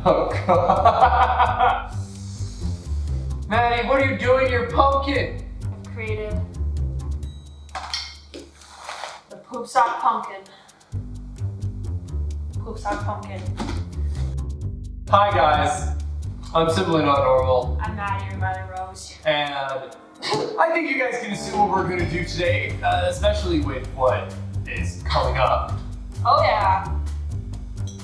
Oh, God. Maddie, what are you doing to your pumpkin? I've created the poop sock pumpkin. Poop sock pumpkin. Hi, guys. I'm Simply Not Normal. I'm Maddie, or Maddie Rose. And I think you guys can assume what we're gonna do today, especially with what is coming up. Oh yeah.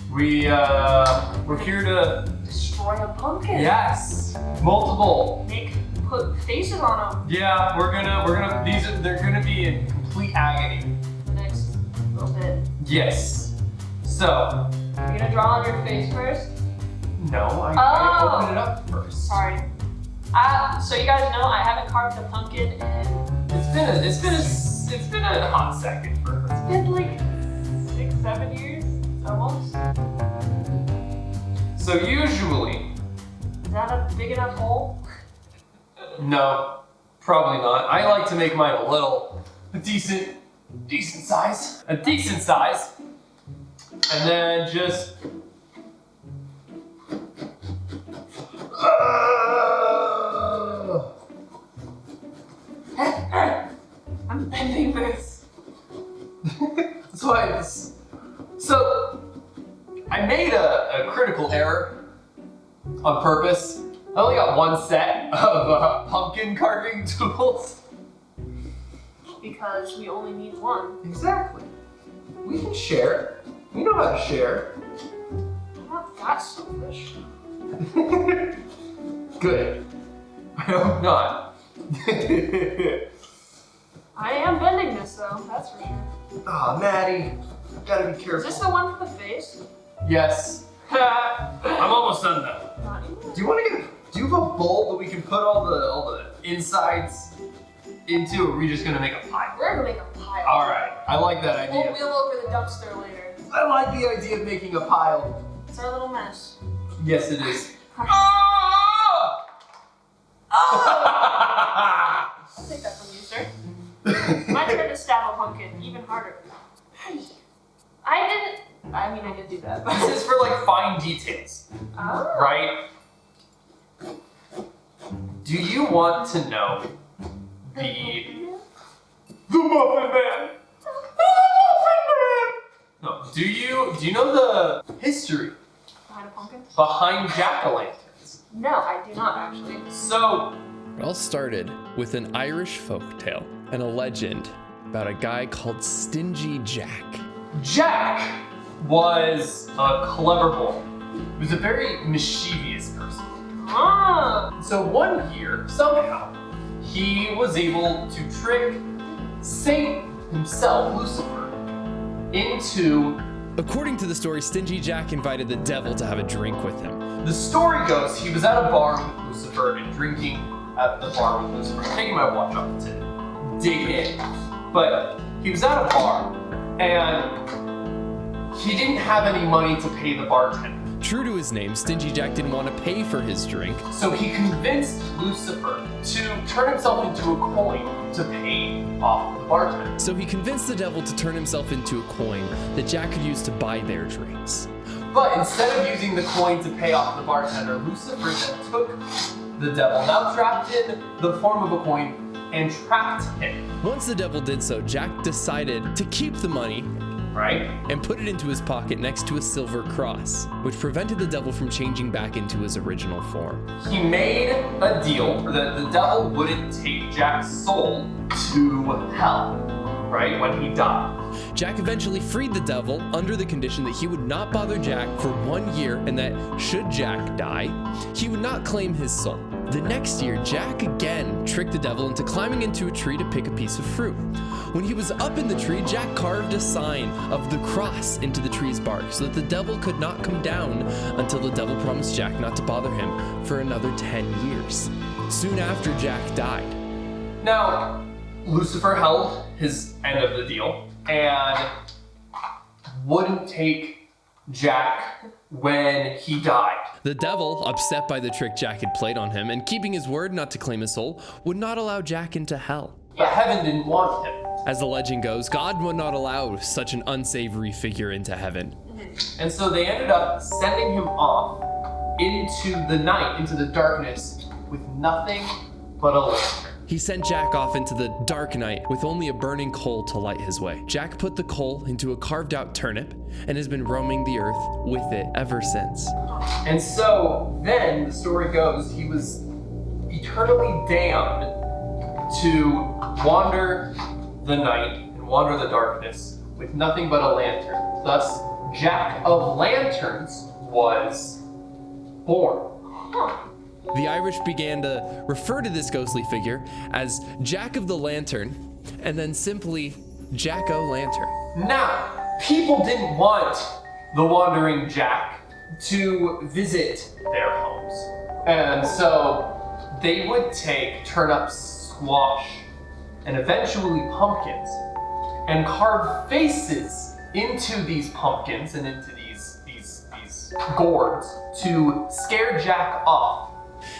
We're here to Destroy a pumpkin. yes, multiple. Put faces on them. Yeah, they're gonna be in complete agony. The next little bit. Yes. So You're gonna draw on your face first. no, I gotta open it up first. Sorry. So you guys know I haven't carved a pumpkin in. It's been a hot second for her. It's been like 6-7 years, almost. So usually, Is that a big enough hole? no, probably not. I like to make mine a decent size. A decent size. And then just I'm bending this. that's why it's so I made a critical error on purpose. I only got one set of pumpkin carving tools. Because we only need one. Exactly. We can share. We know how to share. I'm not that selfish. Good. I hope not. I am bending this though, that's for sure. Ah, Maddie, gotta be Is careful. this the one for the face? Yes. I'm almost done though. Not even. Do you have a bowl that we can put all the insides into, or are we just gonna make a pie? We're gonna make a pile. Alright, I like that We'll idea. wheel over the dumpster later. I like the idea of making a pile. It's our little mess. Yes, it is. I'll take that from you, sir. My turn to stab a pumpkin, even harder. I did do that. This is for like fine details, Oh. right? Do you want to know the Muffin Man? No. Do you know the history Behind a pumpkin? behind jack-o'-lanterns? No, I do not actually. So, It all started with an Irish folktale and a legend about a guy called Stingy Jack. Jack was a clever boy. He was a very mischievous person. Ah. So one year, somehow, he was able to trick Satan himself, Lucifer, into... According to the story, Stingy Jack invited the devil to have a drink with him. The story goes, he was at a bar with Lucifer and drinking at the bar with Lucifer. I'm taking my watch off to dig in. But he was at a bar and he didn't have any money to pay the bartender. True to his name, Stingy Jack didn't want to pay for his drink. So he convinced Lucifer to turn himself into a coin to pay off the bartender. So he convinced the devil to turn himself into a coin that Jack could use to buy their drinks. But instead of using the coin to pay off the bartender, Lucifer then took the devil, now trapped in the form of a coin, and trapped him. Once the devil did so, Jack decided to keep the money Right? and put it into his pocket next to a silver cross, which prevented the devil from changing back into his original form. He made a deal that the devil wouldn't take Jack's soul to hell, right, when he died. Jack eventually freed the devil under the condition that he would not bother Jack for 1 year and that, should Jack die, he would not claim his soul. The next year, Jack again tricked the devil into climbing into a tree to pick a piece of fruit. When he was up in the tree, Jack carved a sign of the cross into the tree's bark so that the devil could not come down until the devil promised Jack not to bother him for another 10 years. Soon after Jack died. Now, Lucifer held his end of the deal and wouldn't take Jack when he died. The devil, upset by the trick Jack had played on him and keeping his word not to claim his soul, would not allow Jack into hell. But heaven didn't want him. As the legend goes, God would not allow such an unsavory figure into heaven. And so they ended up sending him off into the night, into the darkness, with nothing but a lantern. He sent Jack off into the dark night with only a burning coal to light his way. Jack put the coal into a carved out turnip and has been roaming the earth with it ever since. And so then the story goes, he was eternally damned to wander the night and wander the darkness with nothing but a lantern. Thus, Jack of Lanterns was born. The Irish began to refer to this ghostly figure as Jack of the Lantern and then simply Jack O' Lantern. Now, people didn't want the wandering Jack to visit their homes. And so they would take turnips, squash, and eventually pumpkins and carve faces into these pumpkins and into these gourds to scare Jack off.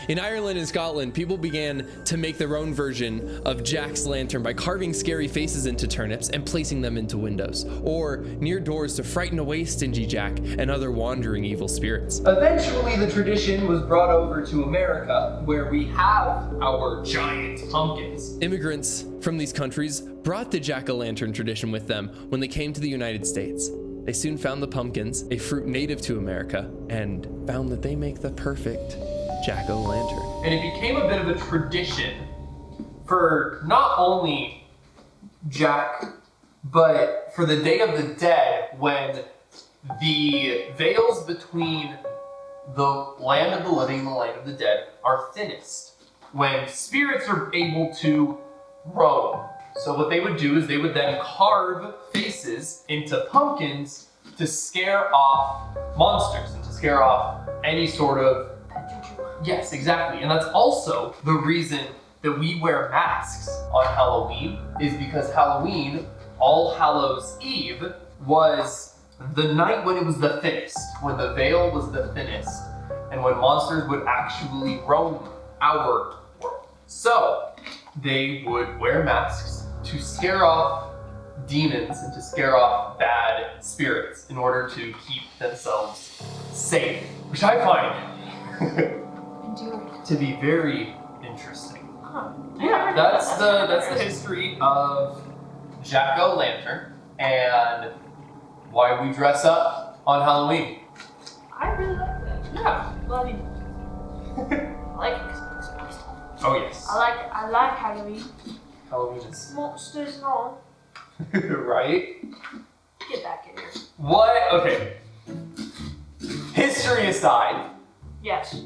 In Ireland and Scotland, people began to make their own version of Jack's lantern by carving scary faces into turnips and placing them into windows, or near doors to frighten away stingy Jack and other wandering evil spirits. Eventually, the tradition was brought over to America, where we have our giant pumpkins. Immigrants from these countries brought the Jack-o'-lantern tradition with them when they came to the United States. They soon found the pumpkins, a fruit native to America, and found that they make the perfect Jack-o'-lantern. And it became a bit of a tradition for not only Jack, but for the Day of the Dead, when the veils between the land of the living and the land of the dead are thinnest, when spirits are able to roam. So what they would do is they would then carve faces into pumpkins to scare off monsters and to scare off any sort of... Yes, exactly. And that's also the reason that we wear masks on Halloween, is because Halloween, All Hallows Eve, was the night when it was the thinnest, when the veil was the thinnest, and when monsters would actually roam our world. So they would wear masks to scare off demons and to scare off bad spirits in order to keep themselves safe, which I find to be very interesting. Yeah, that's the history of Jack-o'-lantern and why we dress up on Halloween. I really like that. Yeah. Well, I mean, I like it because it's supposed to. Oh yes. I like Halloween. Halloween is Monsters and all. right. Get back in here. What? Okay. History aside, Yes.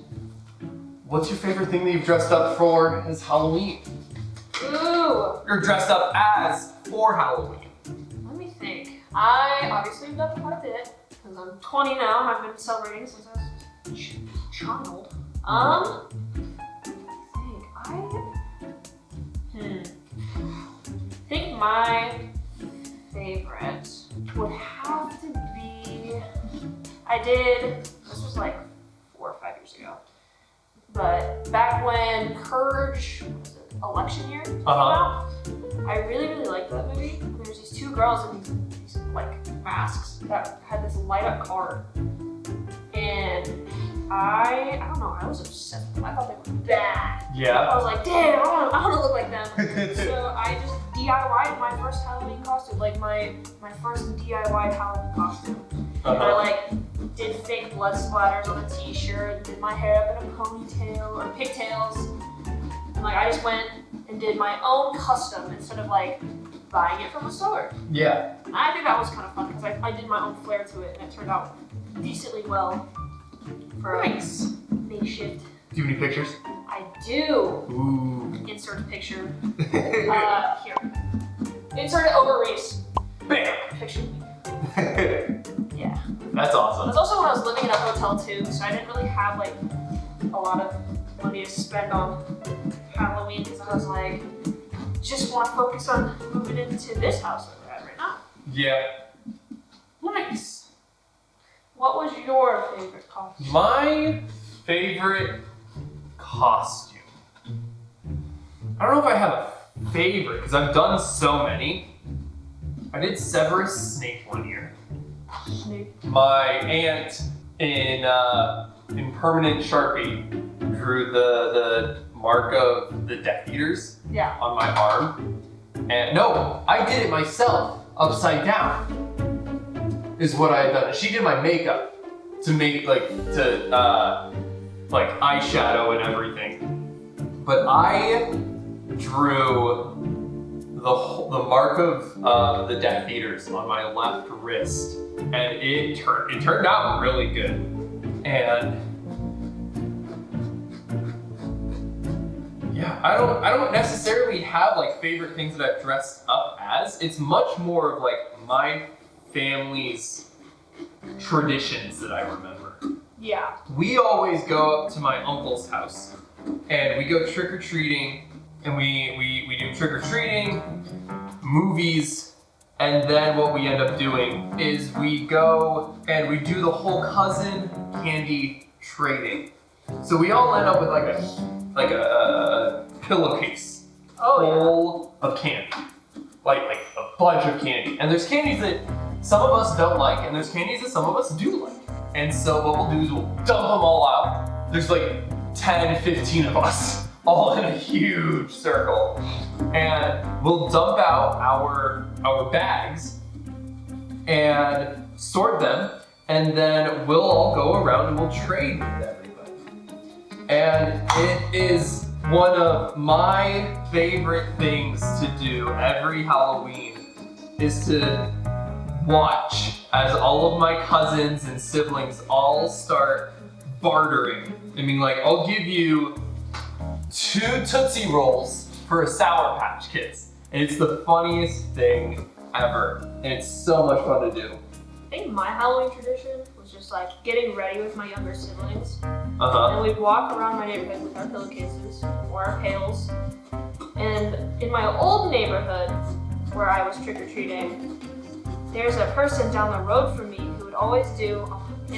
what's your favorite thing that you've dressed up for as Halloween? Ooh. You're dressed up as for Halloween. Let me think. I obviously have done quite a bit because I'm 20 now. I've been celebrating since I was a child. I think my favorite would have to be. This was like 4 or 5 years ago. But back when Purge, election year, came out, I really, really liked that movie. And there's these 2 girls in these like masks that had this light up car. And I don't know, I was obsessed with them. I thought they were bad. Yeah. I was like, damn, I want to look like them. So I just DIY'd my first Halloween costume, like my first DIY Halloween costume. And I like did fake blood splatters on a t-shirt, did my hair up in a ponytail or pigtails. And like I just went and did my own custom instead of like buying it from a store. Yeah. And I think that was kind of fun because I did my own flair to it and it turned out decently well for Nice. makeshift. Do you have any pictures? I do. Ooh. Insert a picture. Here. Insert it over Reese. Bam. Picture. Yeah. That's awesome. That's also when I was living in a hotel too, so I didn't really have like a lot of money to spend on Halloween because I was like, just want to focus on moving into this house that we're at right now. Yeah. Nice. What was your favorite costume? My favorite costume. I don't know if I have a favorite because I've done so many. I did Severus Snape one year. Snape. My aunt in in permanent Sharpie, drew the mark of the Death Eaters on my arm. And no, I did it myself, upside down, is what I had done. And she did my makeup to make like eyeshadow and everything. But I drew the mark of the Death Eaters on my left wrist, and it turned out really good. And yeah, I don't necessarily have like favorite things that I've dressed up as. It's much more of like my family's traditions that I remember. Yeah. We always go up to my uncle's house and we go trick-or-treating, and we do trick-or-treating, movies, and then what we end up doing is we go and we do the whole cousin candy trading. So we all end up with like a pillowcase full of candy, like a bunch of candy. And there's candies that some of us don't like, and there's candies that some of us do like. And so what we'll do is we'll dump them all out. There's like 10, 15 of us, all in a huge circle. And we'll dump out our bags and sort them, and then we'll all go around and we'll trade with everybody. And it is one of my favorite things to do every Halloween is to watch as all of my cousins and siblings all start bartering. I mean, like, I'll give you 2 Tootsie Rolls for a Sour Patch Kids. And it's the funniest thing ever. And it's so much fun to do. I think my Halloween tradition was just like getting ready with my younger siblings. Uh-huh. And we'd walk around my neighborhood with our pillowcases or our pails. And in my old neighborhood, where I was trick-or-treating, there's a person down the road from me who would always do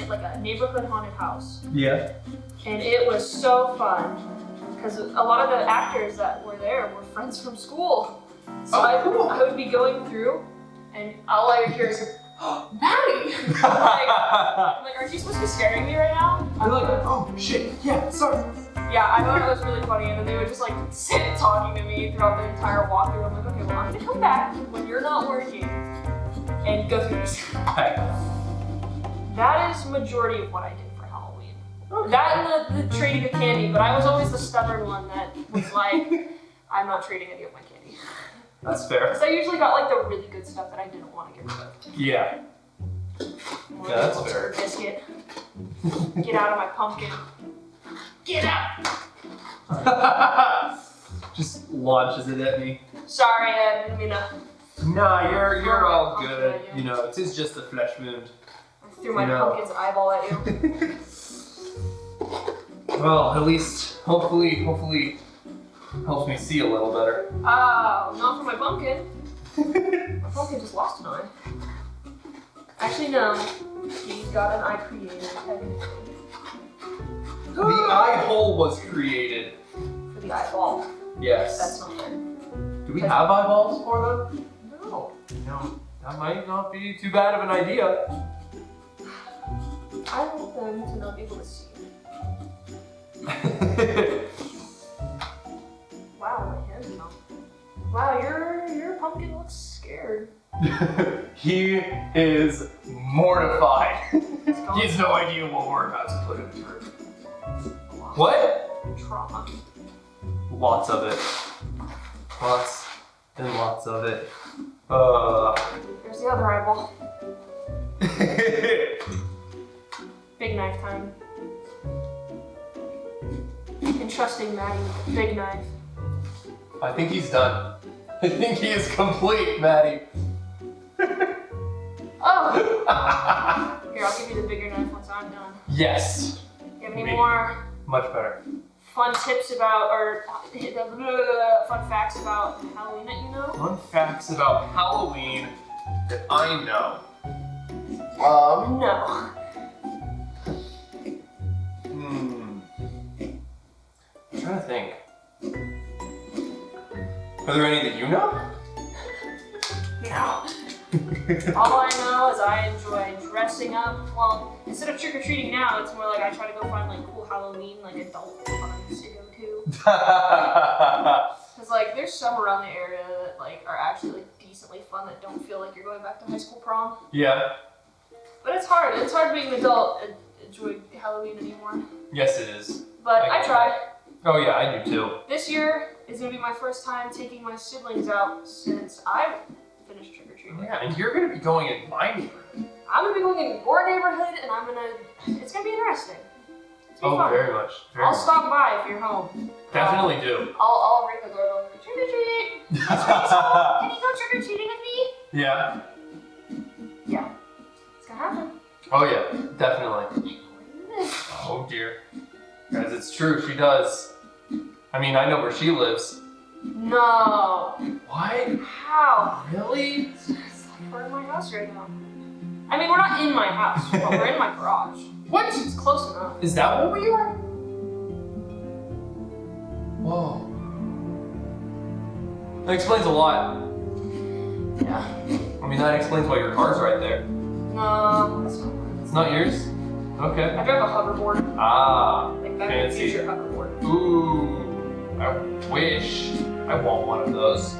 like a neighborhood haunted house. Yeah. And it was so fun because a lot of the actors that were there were friends from school. So I would be going through and all I would hear is, oh, Maddie! I'm like, aren't you supposed to be scaring me right now? I'm like, oh shit, yeah, sorry. Yeah, I thought it was really funny, and then they would just like sit talking to me throughout the entire walkthrough. I'm like, okay, well, I'm gonna come back when you're not working and go through this. Okay. That is majority of what I did for Halloween. Okay. That and the trading of candy, but I was always the stubborn one that was like, I'm not trading any of my candy. That's fair. Because I usually got like the really good stuff that I didn't want to get rid of. Yeah. More Yeah, that's fair. Biscuit. Get out of my pumpkin. Get out! Just launches it at me. Sorry, I didn't mean to. Nah, you're all good. You know, it is just a flesh wound. I threw my pumpkin's eyeball at you. Well, at least, hopefully, helps me see a little better. Oh, not for my pumpkin. My pumpkin just lost an eye. Actually, no. He's got an eye created, technically. The eye hole was created. For the eyeball. Yes. That's not fair. Do we have eyeballs for them? No. No, that might not be too bad of an idea. I want them to not be able to see. Wow, my hand's numb. Wow, your pumpkin looks scared. He is mortified. He has no idea what we're about to put him through. What? Trauma. Lots of it. Lots and lots of it. There's the other eyeball. Big knife time. Entrusting Maddie with a big knife. I think he's done. I think he is complete, Maddie. Oh! Here, I'll give you the bigger knife once I'm done. Yes. Do you have any more Much better. fun tips about, or fun facts about Halloween that you know? Fun facts about Halloween that I know. No. I'm trying to think. Are there any that you know? No. All I know is I enjoy dressing dressing up. Well, instead of trick-or-treating now, it's more like I try to go find like cool Halloween, like adult parties to go to. Cause like there's some around the area that like are actually like decently fun that don't feel like you're going back to high school prom. Yeah. But it's hard. It's hard being an adult and enjoy Halloween anymore. Yes, it is. But I try. Oh yeah, I do too. This year is gonna be my first time taking my siblings out since I finished trick-or-treating. Yeah, and you're gonna be going in my neighborhood. I'm gonna be going in your neighborhood, and it's gonna be interesting. It's gonna be fun. Very much. I'll stop by if you're home. Definitely do. I'll ring the doorbell. Trick or treat. Can you go trick or treating with me? Yeah. Yeah. It's gonna happen. Oh yeah, definitely. Oh dear. Guys, it's true. She does. I mean, I know where she lives. No. What? How? Really? It's like we're in my house right now. I mean, we're not in my house, but we're in my garage. What? It's close enough. Is that what we are? Whoa. That explains a lot. Yeah. I mean, that explains why your car's right there. No, that's not mine. It's not yours? Okay. I drive a hoverboard. Ah, Like back in the fancy. future hoverboard. Ooh, I wish. I want one of those.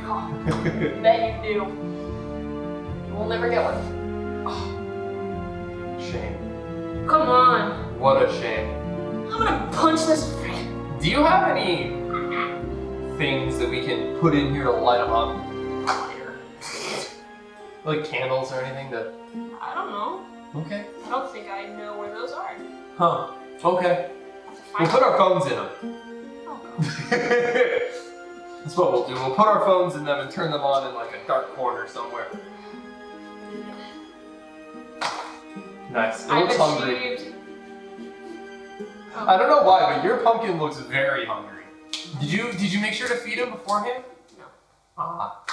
God, bet you do. We'll never get one. Shame. Come on. What a shame. I'm gonna punch this friend. Do you have any things that we can put in here to light them up? Like candles or anything that... I don't know. Okay. I don't think I know where those are. Huh. Okay. I'll have to We'll find put our phones in them. Oh, God. That's what we'll do. We'll put our phones in them and turn them on in like a dark corner somewhere. Nice. It looks hungry. Oh. I don't know why, but your pumpkin looks very hungry. Did you make sure to feed him beforehand? No. Ah.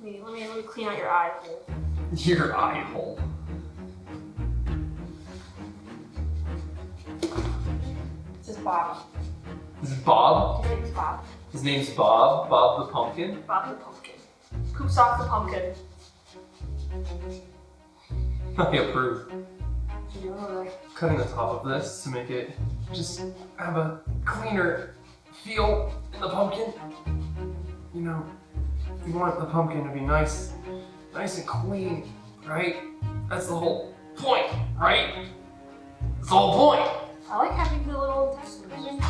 Let me clean out your eye hole. Your eye hole. This is Bob. Is it Bob? His name's Bob. His name's Bob. Bob the pumpkin. Bob the pumpkin. Poops off the pumpkin. I approve. You know, Cutting the top of this to make it just have a cleaner feel in the pumpkin. You know, you want the pumpkin to be nice and clean, right? That's the whole point, right? That's the whole point. I like having the little intestines.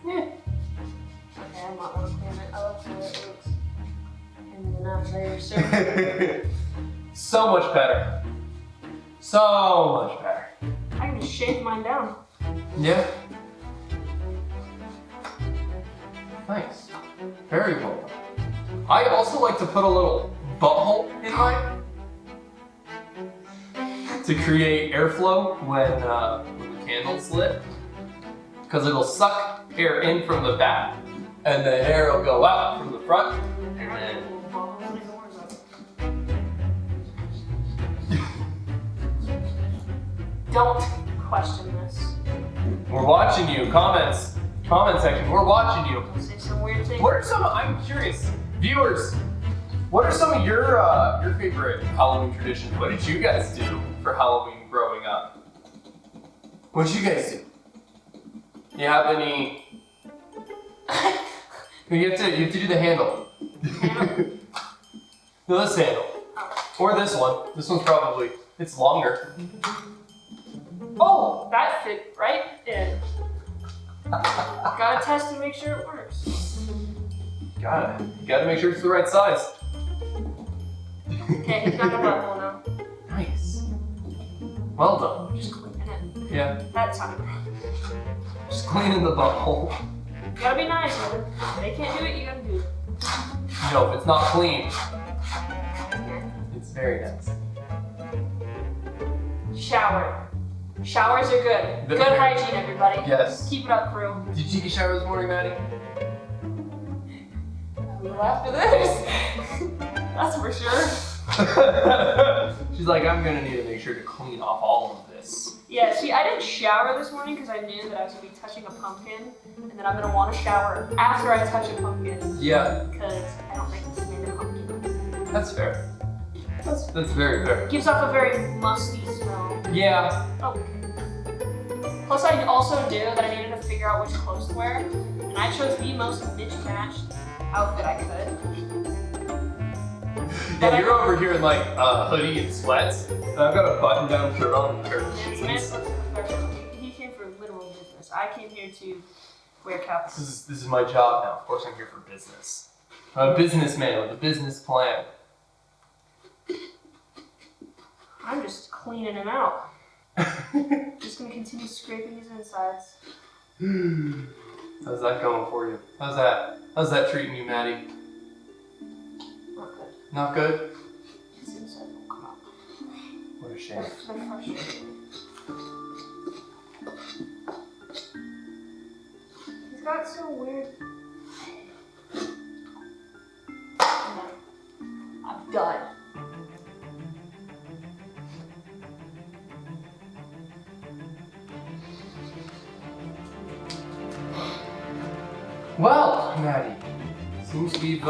Yeah. Okay, I might want to clean it. I love the way it looks. And then out there, sir. So much better. So much better. I can just shave mine down. Yeah. Nice. Very well. I also like to put a little butthole in mine to create airflow when the candle's lit, because it'll suck air in from the back, and then air will go out from the front, and then. Don't question this. We're watching you. Comment section. We're watching you. Don't say some weird thing. What are some? I'm curious, viewers. What are some of your favorite Halloween traditions? What did you guys do for Halloween growing up? What did you guys do? You have any? You have to do the handle. No, this handle. Or this one. This one's probably, it's longer. Oh, that fit right in. Gotta test to make sure it works. You gotta make sure it's the right size. Okay, he's got a butthole now. Nice. Well done. Just cleaning it. Yeah, That sounded. just cleaning the butthole. You gotta be nice with it. If they can't do it, you gotta do it. No, if it's not clean, it's very nice. Shower. Showers are good. Good hygiene, everybody. Yes. Keep it up, crew. Did you take a shower this morning, Maddie? Well, after this. That's for sure. She's like, I'm gonna need to make sure to clean off all of this. Yeah, see, I didn't shower this morning because I knew that I was gonna be touching a pumpkin, and that I'm gonna want to shower after I touch a pumpkin. Yeah. Because I don't think it's made of pumpkin. That's fair. That's very fair. Gives off a very musty smell. Yeah. Okay. Plus, I also knew that I needed to figure out which clothes to wear, and I chose the most mismatched outfit I could. Yeah, you're over here in like a hoodie and sweats, and I've got a button-down shirt on and a pair of This jeans. man looks professional. He came for literal business. I came here to wear caps. This is my job now. Of course, I'm here for business. I'm a businessman with a business plan. I'm just cleaning him out. Just gonna continue scraping his insides. How's that going for you? How's that treating you, Maddie? Not good. Not good? His inside won't come out. What a shame. They're frustrating. He's got so weird. I'm done. Well, Maddie, seems we've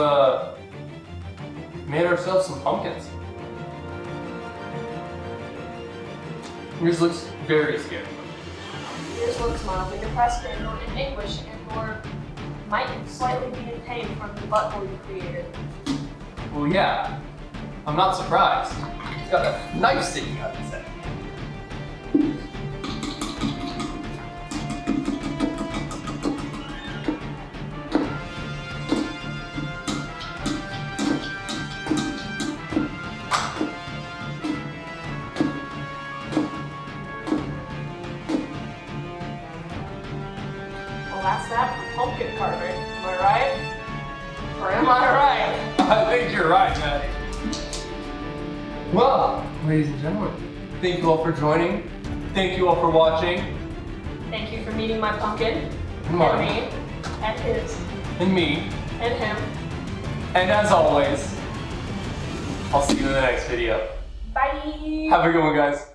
made ourselves some pumpkins. Yours looks very scary. Yours looks mildly depressed and in anguish and/or might slightly be in pain from the butthole you created. Well, yeah, I'm not surprised. He's got a knife sticking out of his head. Well, that's that for pumpkin carving. Am I right? Or am I right? I think you're right, Maddie. Well, ladies and gentlemen, thank you all for joining. Thank you all for watching. Thank you for meeting my pumpkin. And mine. And me. And his. And me. And him. And as always, I'll see you in the next video. Bye! Have a good one, guys.